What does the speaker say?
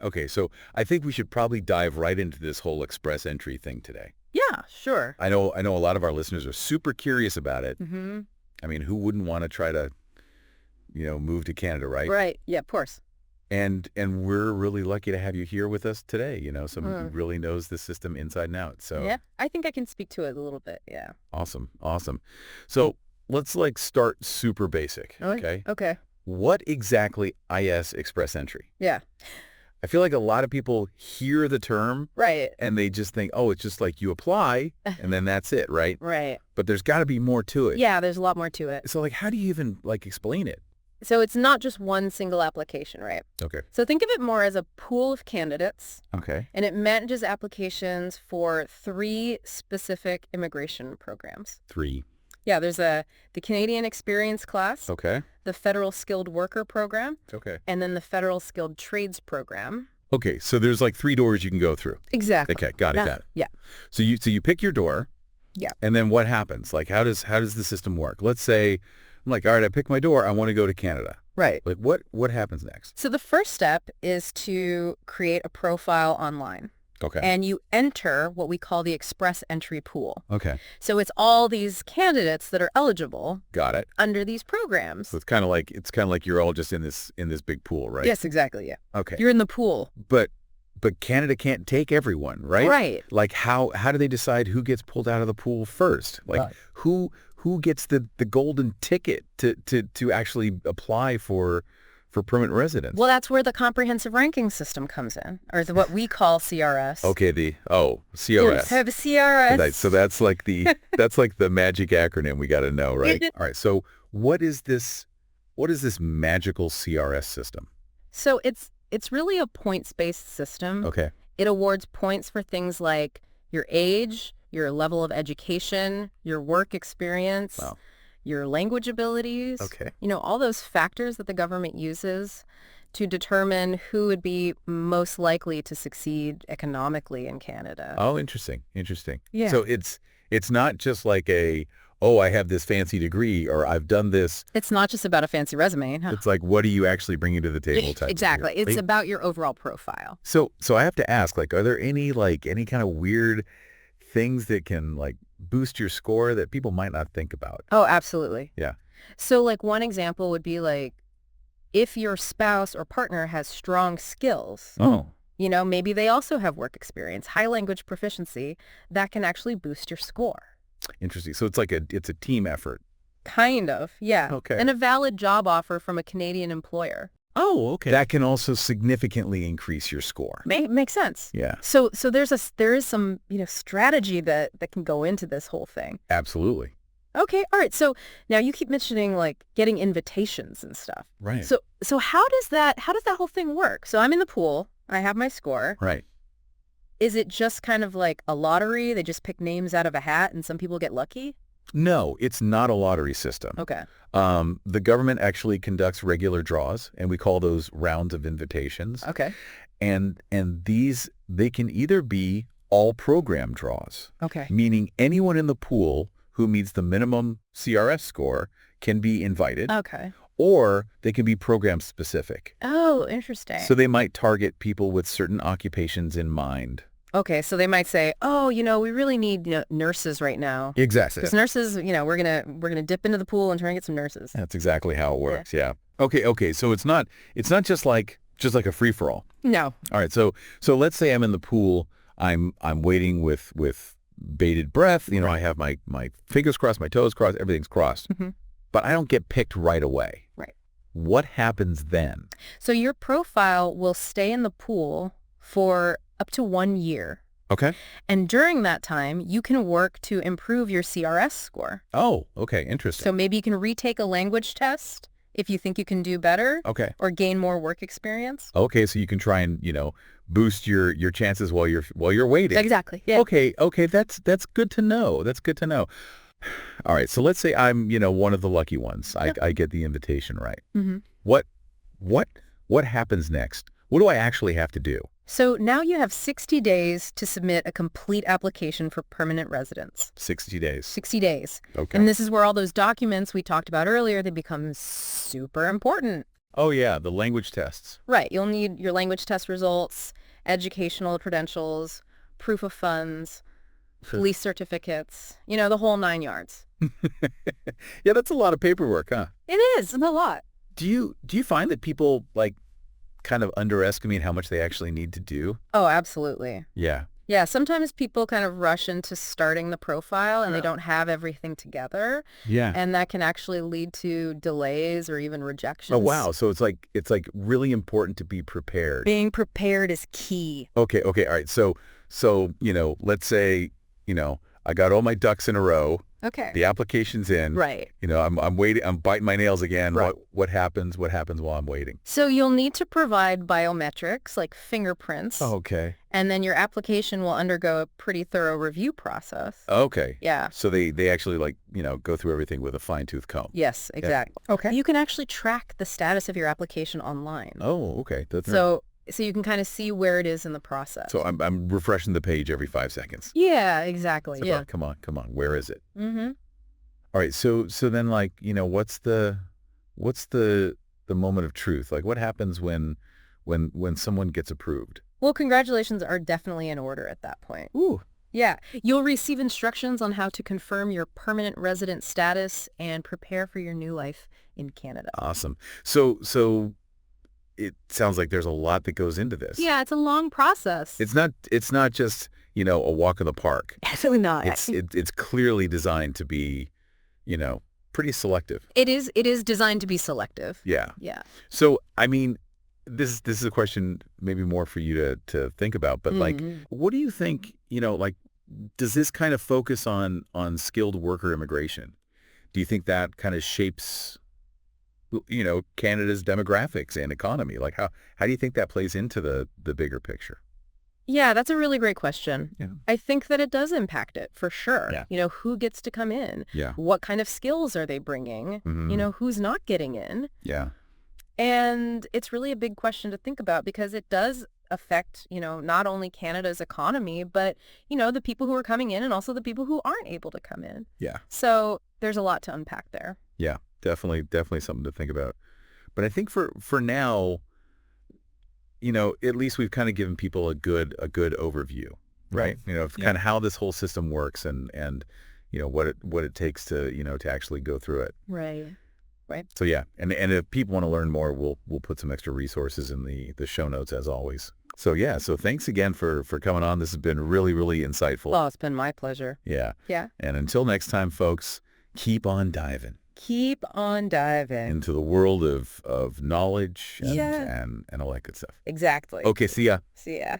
Okay, so I think we should probably dive right into this whole express entry thing today. Yeah, sure. I know a lot of our listeners are super curious about it. Mm-hmm. I mean, who wouldn't want to try to, move to Canada, right? Right. Yeah, of course. And we're really lucky to have you here with us today, someone who really knows the system inside and out. So Yeah, I think I can speak to it a little bit. Yeah. awesome. So let's start super basic, okay? Okay. What exactly is express entry? Yeah. I feel like a lot of people hear the term Right. and they just think, oh, it's just like you apply and then that's it, right? Right. But there's got to be more to it. Yeah, there's a lot more to it. So how do you even explain it? So it's not just one single application, right? Okay. So think of it more as a pool of candidates, Okay. and it manages applications for 3 specific immigration programs. 3. Yeah, there's the Canadian Experience Class, Okay. the Federal Skilled Worker Program, Okay. and then the Federal Skilled Trades Program. Okay. So there's 3 doors you can go through. Exactly. Okay. Got it. Yeah. So you pick your door. Yeah. And then what happens? How does the system work? Let's say I'm all right, I picked my door. I want to go to Canada. Right. What happens next? So the first step is to create a profile online. Okay. And you enter what we call the express entry pool. Okay. So it's all these candidates that are eligible Got it. under these programs. So it's kind of like you're all just in this big pool, right? Yes, exactly. Yeah. Okay. You're in the pool. But Canada can't take everyone, right? Right. How do they decide who gets pulled out of the pool first? Right. Who gets the golden ticket to actually apply for permanent residence? Well, that's where the comprehensive ranking system comes in, or what we call CRS. Okay, COS. Yes, have a CRS. So that's the magic acronym we got to know, right? All right. So what is this magical CRS system? So it's really a points-based system. Okay. It awards points for things like your age, your level of education, your work experience, Wow. your language abilities. Okay. All those factors that the government uses to determine who would be most likely to succeed economically in Canada. Oh, interesting. Yeah. So it's not just I have this fancy degree or I've done this. It's not just about a fancy resume. Huh? It's what are you actually bringing to the table type Exactly. of deal, It's right? about your overall profile. So I have to ask, are there any kind of weird things that can boost your score that people might not think about? Oh, absolutely. Yeah. So one example would be if your spouse or partner has strong skills, Oh. maybe they also have work experience, high language proficiency, that can actually boost your score. Interesting. So it's a team effort. Kind of, yeah. Okay. And a valid job offer from a Canadian employer. Oh, okay. That can also significantly increase your score. Makes sense. Yeah. So there is some strategy that can go into this whole thing. Absolutely. Okay, all right. So now you keep mentioning getting invitations and stuff. Right. So how does that whole thing work? So I'm in the pool. I have my score. Right. Is it just kind of like a lottery? They just pick names out of a hat and some people get lucky? No, it's not a lottery system. Okay. The government actually conducts regular draws, and we call those rounds of invitations. Okay. And these, they can either be all program draws, Okay. meaning anyone in the pool who meets the minimum CRS score can be invited, Okay. or they can be program specific. Oh, interesting. So they might target people with certain occupations in mind. Okay, so they might say, "Oh, we really need nurses right now." Exactly. Because nurses, we're gonna dip into the pool and try and get some nurses. That's exactly how it works. Yeah. Okay. So it's not just like a free for all. No. All right. So let's say I'm in the pool. I'm waiting with bated breath. I have my fingers crossed, my toes crossed, everything's crossed. Mm-hmm. But I don't get picked right away. Right. What happens then? So your profile will stay in the pool for up to 1 year. Okay. And during that time, you can work to improve your CRS score. Oh, okay. Interesting. So maybe you can retake a language test if you think you can do better. Okay. Or gain more work experience. Okay. So you can try and, boost your chances while you're waiting. Exactly. Yeah. Okay. That's good to know. That's good to know. All right. So let's say I'm, one of the lucky ones. I get the invitation right. Mm-hmm. What happens next? What do I actually have to do? So now you have 60 days to submit a complete application for permanent residence. 60 days. 60 days. Okay. And this is where all those documents we talked about earlier, they become super important. Oh, yeah, the language tests. Right. You'll need your language test results, educational credentials, proof of funds, police certificates, the whole 9 yards. Yeah, that's a lot of paperwork, huh? It is. It's a lot. Do you find that people, like, kind of underestimate how much they actually need to do? Oh, absolutely. Yeah. Yeah, sometimes people kind of rush into starting the profile and they Yeah. don't have everything together, Yeah. and that can actually lead to delays or even rejections. Oh, wow. So it's like really important to be prepared. Being prepared is key. Okay, okay, all right. So, let's say, I got all my ducks in a row. Okay. The application's in. Right. I'm waiting. I'm biting my nails again. Right. What happens? What happens while I'm waiting? So you'll need to provide biometrics like fingerprints, Okay. and then your application will undergo a pretty thorough review process. Okay. Yeah. So they actually go through everything with a fine-tooth comb. Yes, exactly. Okay. You can actually track the status of your application online. Oh, okay. That's So you can kind of see where it is in the process. So I'm refreshing the page every 5 seconds. Yeah, exactly. So, Yeah. Come on. Where is it? Mm-hmm. All right. So then, what's the moment of truth? Like, what happens when someone gets approved? Well, congratulations are definitely in order at that point. Ooh. Yeah. You'll receive instructions on how to confirm your permanent resident status and prepare for your new life in Canada. Awesome. So it sounds like there's a lot that goes into this. Yeah, it's a long process. It's not just, a walk in the park. Absolutely not. It's clearly designed to be, pretty selective. It is designed to be selective. Yeah. Yeah. So, I mean, this is a question maybe more for you to think about, but what do you think, does this kind of focus on skilled worker immigration? Do you think that kind of shapes Canada's demographics and economy? Like how do you think that plays into the bigger picture? Yeah, that's a really great question. Yeah. I think that it does impact it for sure. Yeah. Who gets to come in? Yeah. What kind of skills are they bringing? Mhm. Who's not getting in? Yeah. And it's really a big question to think about because it does affect, not only Canada's economy, but, the people who are coming in and also the people who aren't able to come in. Yeah. So there's a lot to unpack there. Yeah. Definitely something to think about. But I think for now, at least we've kind of given people a good overview, right? Of kind of how this whole system works and what it takes to, to actually go through it. Right. Right. So yeah, and if people want to learn more, we'll put some extra resources in the show notes as always. So yeah, so thanks again for coming on. This has been really, really insightful. Well, it's been my pleasure. Yeah. Yeah. And until next time, folks, keep on diving into the world of knowledge and all that good stuff. Exactly. Okay, see ya. See ya.